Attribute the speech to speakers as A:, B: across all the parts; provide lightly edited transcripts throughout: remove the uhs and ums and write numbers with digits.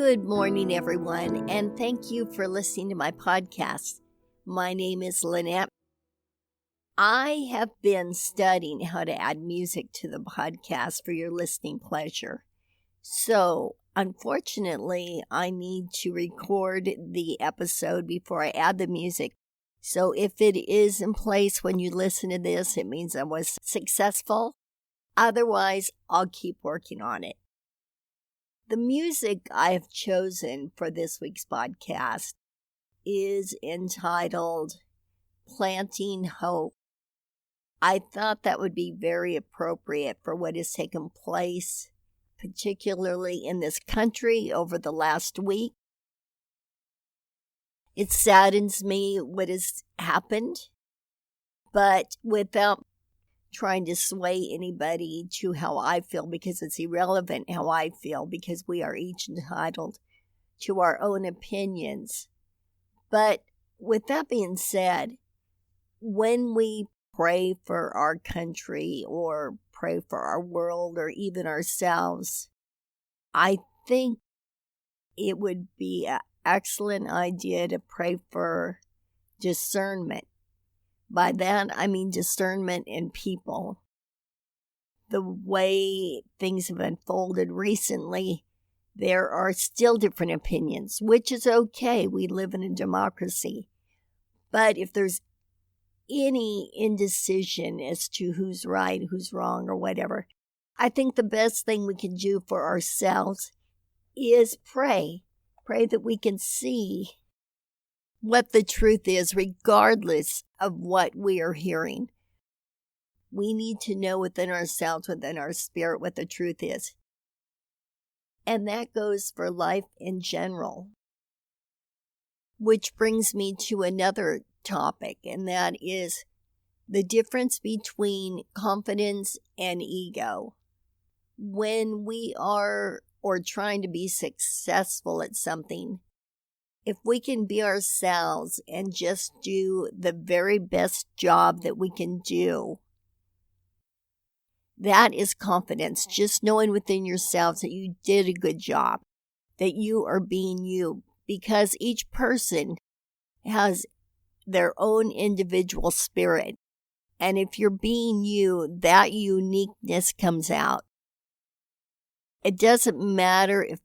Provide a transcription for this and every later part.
A: Good morning, everyone, and thank you for listening to my podcast. My name is Lynette. I have been studying how to add music to the podcast for your listening pleasure. So, unfortunately, I need to record the episode before I add the music. So, if it is in place when you listen to this, it means I was successful. Otherwise, I'll keep working on it. The music I have chosen for this week's podcast is entitled Planting Hope. I thought that would be very appropriate for what has taken place, particularly in this country over the last week. It saddens me what has happened, but without trying to sway anybody to how I feel, because it's irrelevant how I feel, because we are each entitled to our own opinions. But with that being said, when we pray for our country or pray for our world or even ourselves, I think it would be an excellent idea to pray for discernment. By that, I mean discernment in people. The way things have unfolded recently, there are still different opinions, which is okay. We live in a democracy. But if there's any indecision as to who's right, who's wrong, or whatever, I think the best thing we can do for ourselves is pray. Pray that we can see what the truth is, regardless of what we are hearing. We need to know within ourselves, within our spirit, what the truth is. And that goes for life in general. Which brings me to another topic, and that is the difference between confidence and ego. When we are or trying to be successful at something, if we can be ourselves and just do the very best job that we can do, that is confidence. Just knowing within yourselves that you did a good job, that you are being you, because each person has their own individual spirit. And if you're being you, that uniqueness comes out. It doesn't matter if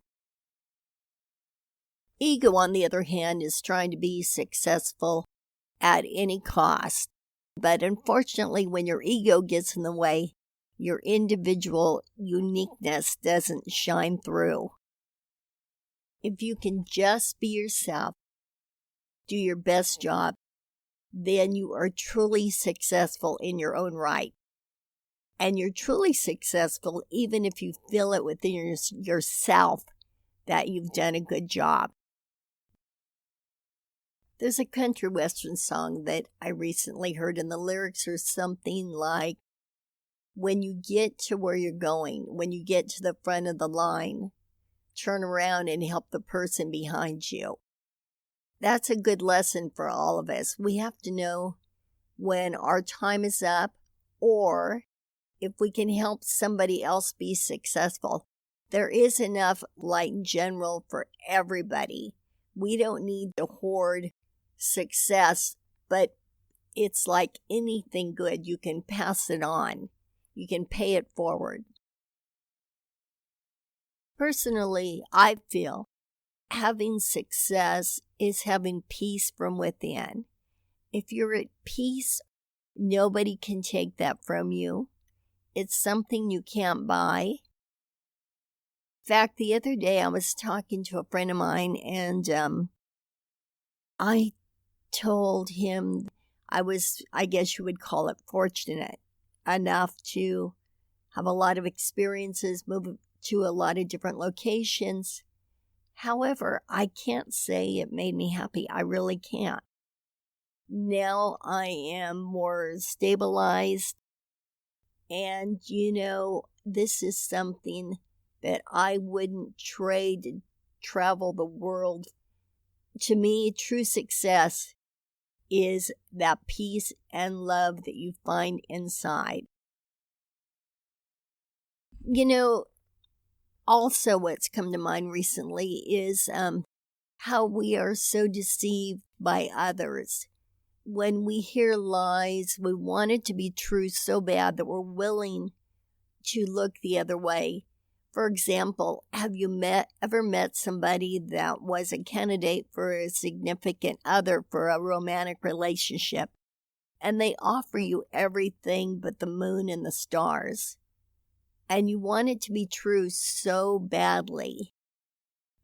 A: ego, on the other hand, is trying to be successful at any cost. But unfortunately, when your ego gets in the way, your individual uniqueness doesn't shine through. If you can just be yourself, do your best job, then you are truly successful in your own right. And you're truly successful even if you feel it within yourself that you've done a good job. There's a country western song that I recently heard, and the lyrics are something like, when you get to where you're going, when you get to the front of the line, turn around and help the person behind you. That's a good lesson for all of us. We have to know when our time is up, or if we can help somebody else be successful. There is enough light in general for everybody. We don't need to hoard success, but it's like anything good. You can pass it on. You can pay it forward. Personally, I feel having success is having peace from within. If you're at peace, nobody can take that from you. It's something you can't buy. In fact, the other day I was talking to a friend of mine, and I told him I was, I guess you would call it, fortunate enough to have a lot of experiences, move to a lot of different locations. However, I can't say it made me happy. I really can't. Now I am more stabilized, and this is something that I wouldn't trade to travel the world. To me, true success is that peace and love that you find inside. Also, what's come to mind recently is how we are so deceived by others. When we hear lies, we want it to be true so bad that we're willing to look the other way. For example, have you ever met somebody that was a candidate for a significant other for a romantic relationship, and they offer you everything but the moon and the stars, and you want it to be true so badly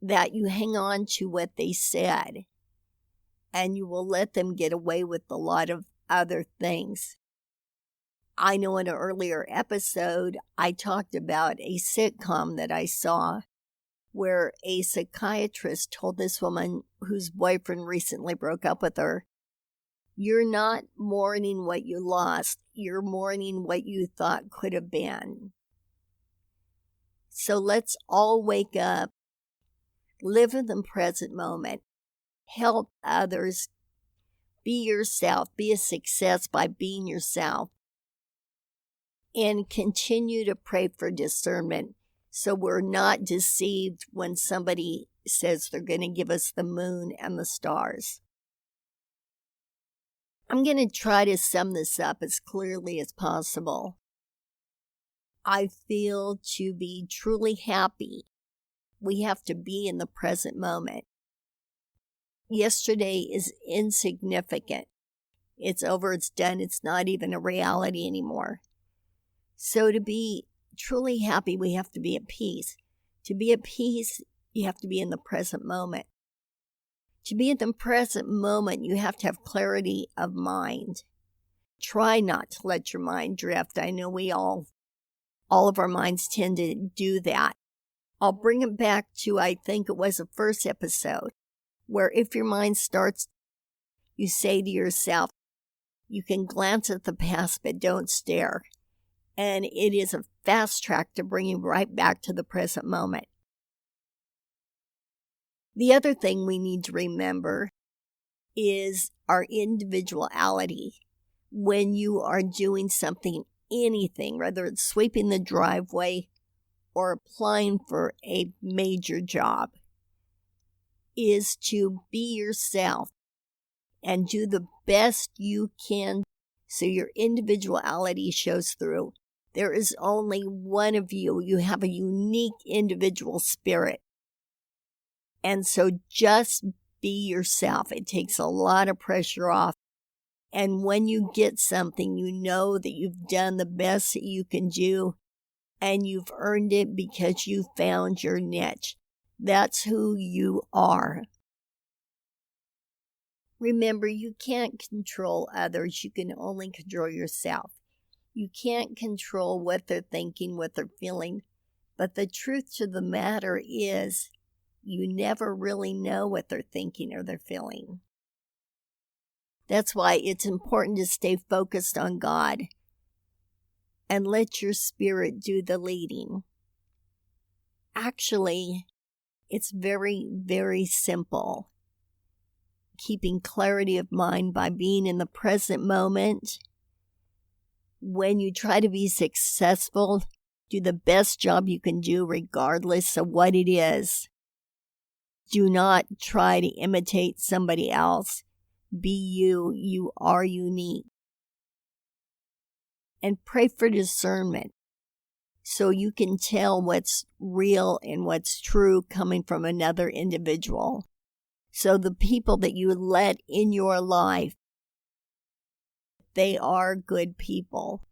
A: that you hang on to what they said, and you will let them get away with a lot of other things. I know in an earlier episode, I talked about a sitcom that I saw where a psychiatrist told this woman whose boyfriend recently broke up with her, "You're not mourning what you lost, you're mourning what you thought could have been." So let's all wake up, live in the present moment, help others, be yourself, be a success by being yourself, and continue to pray for discernment so we're not deceived when somebody says they're going to give us the moon and the stars. I'm going to try to sum this up as clearly as possible. I feel to be truly happy, we have to be in the present moment. Yesterday is insignificant. It's over, it's done, it's not even a reality anymore. So to be truly happy, we have to be at peace. To be at peace, you have to be in the present moment. To be in the present moment, you have to have clarity of mind. Try not to let your mind drift. I know all of our minds tend to do that. I'll bring it back to, I think it was the first episode, where if your mind starts, you say to yourself, you can glance at the past, but don't stare. And it is a fast track to bring you right back to the present moment. The other thing we need to remember is our individuality. When you are doing something, anything, whether it's sweeping the driveway or applying for a major job, is to be yourself and do the best you can so your individuality shows through. There is only one of you. You have a unique individual spirit. And so just be yourself. It takes a lot of pressure off. And when you get something, you know that you've done the best that you can do, and you've earned it because you found your niche. That's who you are. Remember, you can't control others. You can only control yourself. You can't control what they're thinking, what they're feeling. But the truth to the matter is, you never really know what they're thinking or they're feeling. That's why it's important to stay focused on God and let your spirit do the leading. Actually, it's very, very simple. Keeping clarity of mind by being in the present moment. When you try to be successful, do the best job you can do regardless of what it is. Do not try to imitate somebody else. Be you. You are unique. And pray for discernment so you can tell what's real and what's true coming from another individual. So the people that you let in your life, they are good people.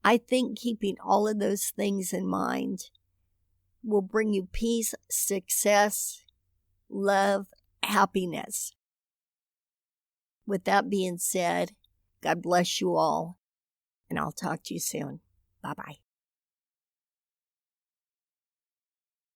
A: I think keeping all of those things in mind will bring you peace, success, love, happiness. With that being said, God bless you all, and I'll talk to you soon. Bye-bye.